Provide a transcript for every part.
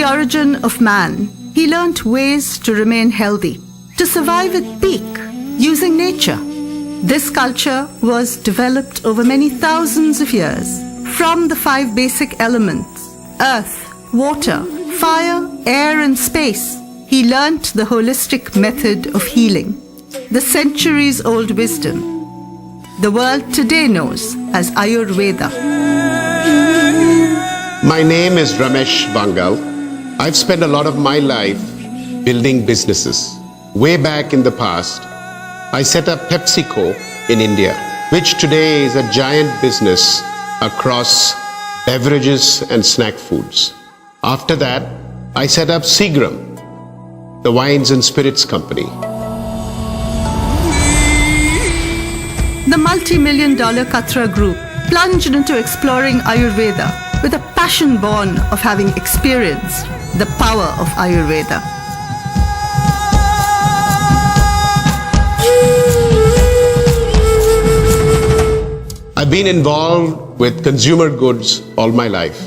origin of man, he learnt ways to remain healthy, to survive at peak using nature. This culture was developed over many thousands of years. From the 5 basic elements, earth, water, fire, air and space, he learnt the holistic method of healing, the centuries-old wisdom the world today knows as Ayurveda. My name is Ramesh Bangal. I've spent a lot of my life building businesses. Way back in the past, I set up PepsiCo in India, which today is a giant business across beverages and snack foods. After that, I set up Seagram, the wines and spirits company. The multi-million-dollar Katra Group plunged into exploring Ayurveda with a passion born of having experienced the power of Ayurveda. I've been involved with consumer goods all my life.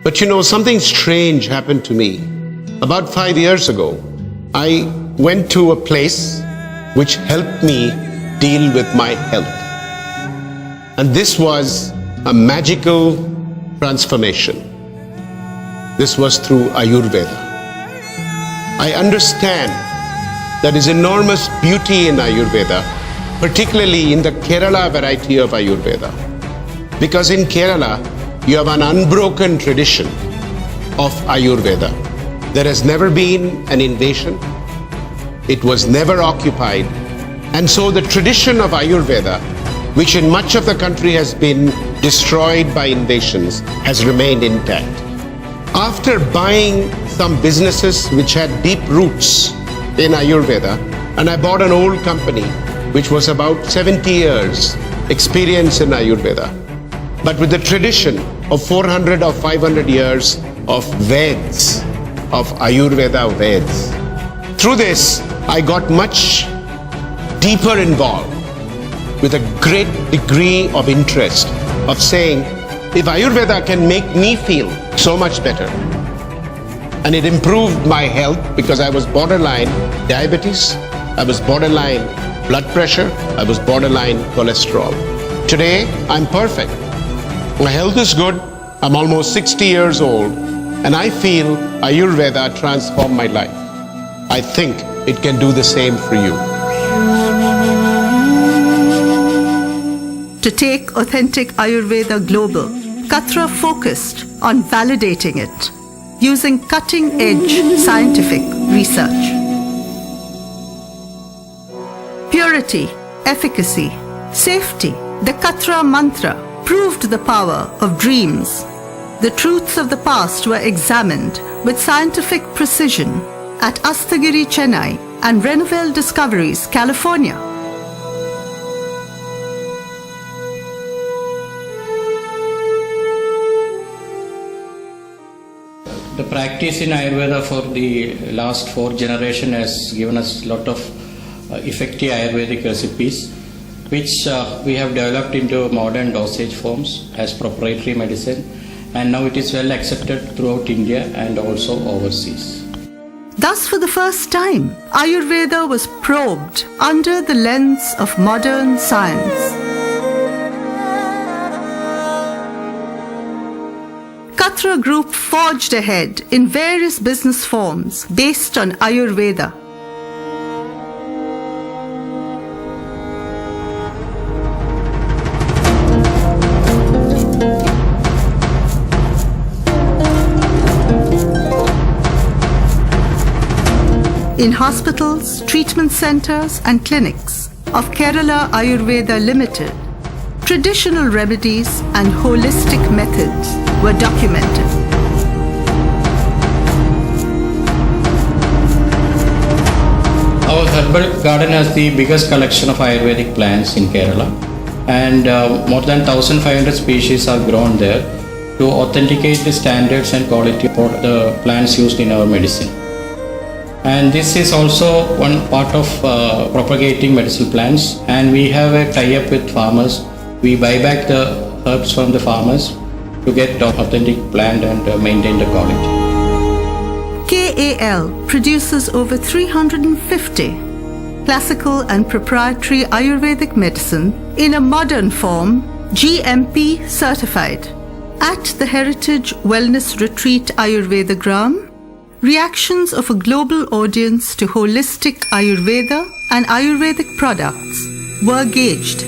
But something strange happened to me. About 5 years ago, I went to a place which helped me deal with my health. And this was a magical transformation. This was through Ayurveda. I understand there is enormous beauty in Ayurveda, particularly in the Kerala variety of Ayurveda. Because in Kerala, you have an unbroken tradition of Ayurveda. There has never been an invasion. It was never occupied. And so the tradition of Ayurveda, which in much of the country has been destroyed by invasions, has remained intact. After buying some businesses which had deep roots in Ayurveda, and I bought an old company which was about 70 years experience in Ayurveda, but with the tradition of 400 or 500 years of Veds, of Ayurveda Veds. Through this, I got much deeper involved with a great degree of interest of saying, if Ayurveda can make me feel so much better, and it improved my health because I was borderline diabetes, I was borderline blood pressure, I was borderline cholesterol. Today, I'm perfect. My health is good, I'm almost 60 years old, and I feel Ayurveda transformed my life. I think it can do the same for you. To take authentic Ayurveda global, Katra focused on validating it using cutting-edge scientific research. Purity, efficacy, safety, the Katra mantra proved the power of dreams. The truths of the past were examined with scientific precision at Astagiri, Chennai and Renovel Discoveries, California. The practice in Ayurveda for the last 4 generations has given us a lot of effective Ayurvedic recipes, which we have developed into modern dosage forms as proprietary medicine, and now it is well accepted throughout India and also overseas. Thus, for the first time, Ayurveda was probed under the lens of modern science. Katra Group forged ahead in various business forms based on Ayurveda. In hospitals, treatment centers and clinics of Kerala Ayurveda Limited, traditional remedies and holistic methods were documented. Our herbal garden has the biggest collection of Ayurvedic plants in Kerala, and more than 1,500 species are grown there to authenticate the standards and quality for the plants used in our medicine. And this is also one part of propagating medicinal plants, and we have a tie-up with farmers. We buy back the herbs from the farmers to get authentic plant and maintain the quality. KAL produces over 350 classical and proprietary Ayurvedic medicine in a modern form, GMP certified. At the Heritage Wellness Retreat Ayurveda Gram, reactions of a global audience to holistic Ayurveda and Ayurvedic products were gauged.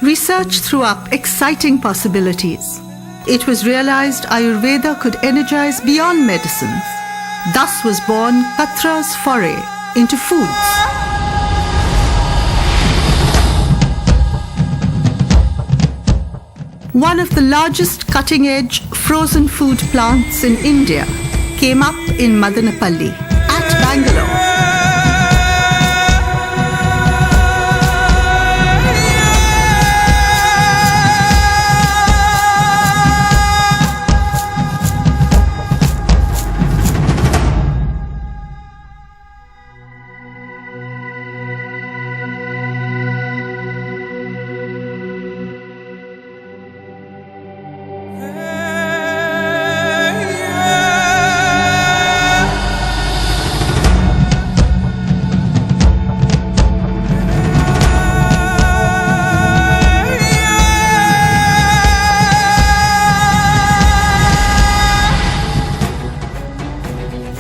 Research threw up exciting possibilities. It was realized Ayurveda could energize beyond medicines. Thus was born Katra's foray into foods. One of the largest cutting-edge frozen food plants in India came up in Madanapalli at Bangalore.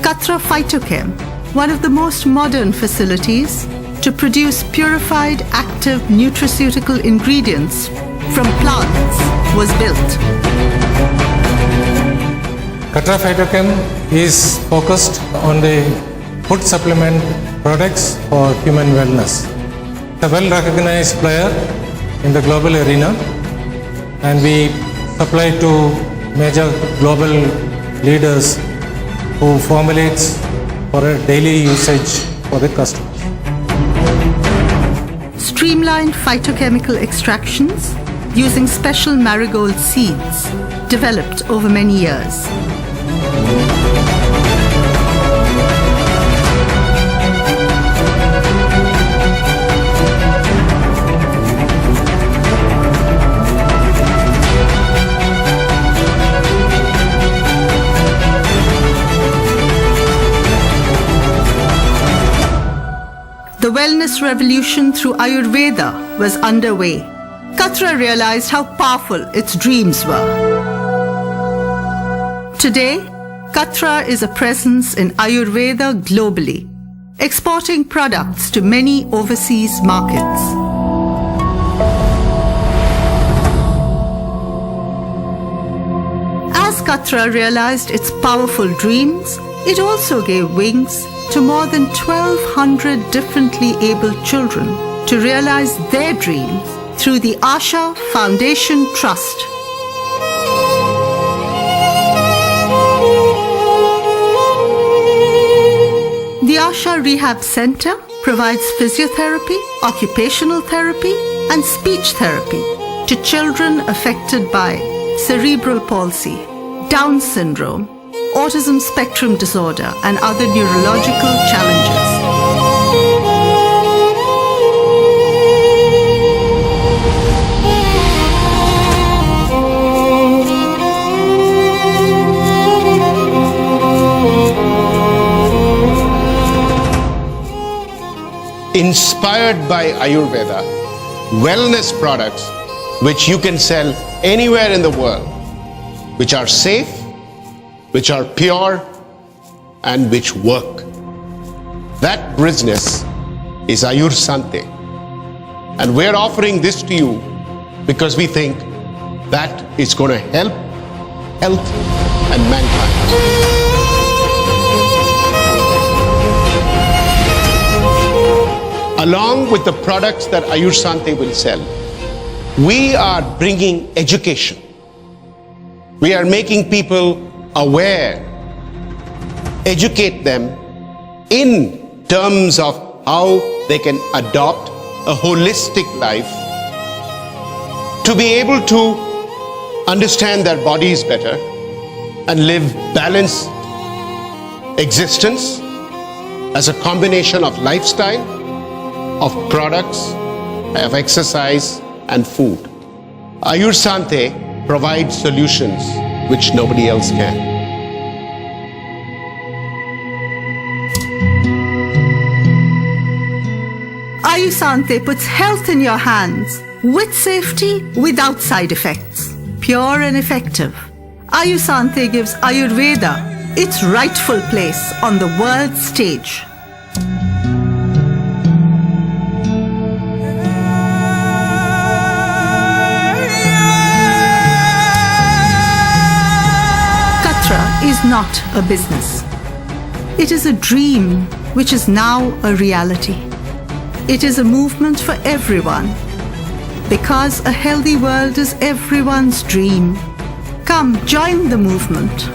Katra Phytochem, one of the most modern facilities to produce purified active nutraceutical ingredients from plants, was built. Katra Phytochem is focused on the food supplement products for human wellness. It's a well-recognized player in the global arena, and we supply to major global leaders who formulates for a daily usage for the customers. Streamlined phytochemical extractions using special marigold seeds developed over many years. The wellness revolution through Ayurveda was underway. Katra realized how powerful its dreams were. Today, Katra is a presence in Ayurveda globally, exporting products to many overseas markets. As Katra realized its powerful dreams, it also gave wings to more than 1,200 differently abled children to realize their dreams through the Asha Foundation Trust. The Asha Rehab Center provides physiotherapy, occupational therapy, and speech therapy to children affected by cerebral palsy, Down syndrome, autism spectrum disorder, and other neurological challenges. Inspired by Ayurveda, wellness products which you can sell anywhere in the world, which are safe, which are pure, and which work. That business is Ayur Sante. And we're offering this to you because we think that is going to help health and mankind. Along with the products that Ayur Sante will sell, we are bringing education We are making people aware, educate them in terms of how they can adopt a holistic life to be able to understand their bodies better and live balanced existence as a combination of lifestyle, of products, of exercise and food. Ayur Sante provides solutions which nobody else can. Ayur Sante puts health in your hands with safety, without side effects. Pure and effective. Ayur Sante gives Ayurveda its rightful place on the world stage. Katra is not a business. It is a dream which is now a reality. It is a movement for everyone, because a healthy world is everyone's dream. Come, join the movement.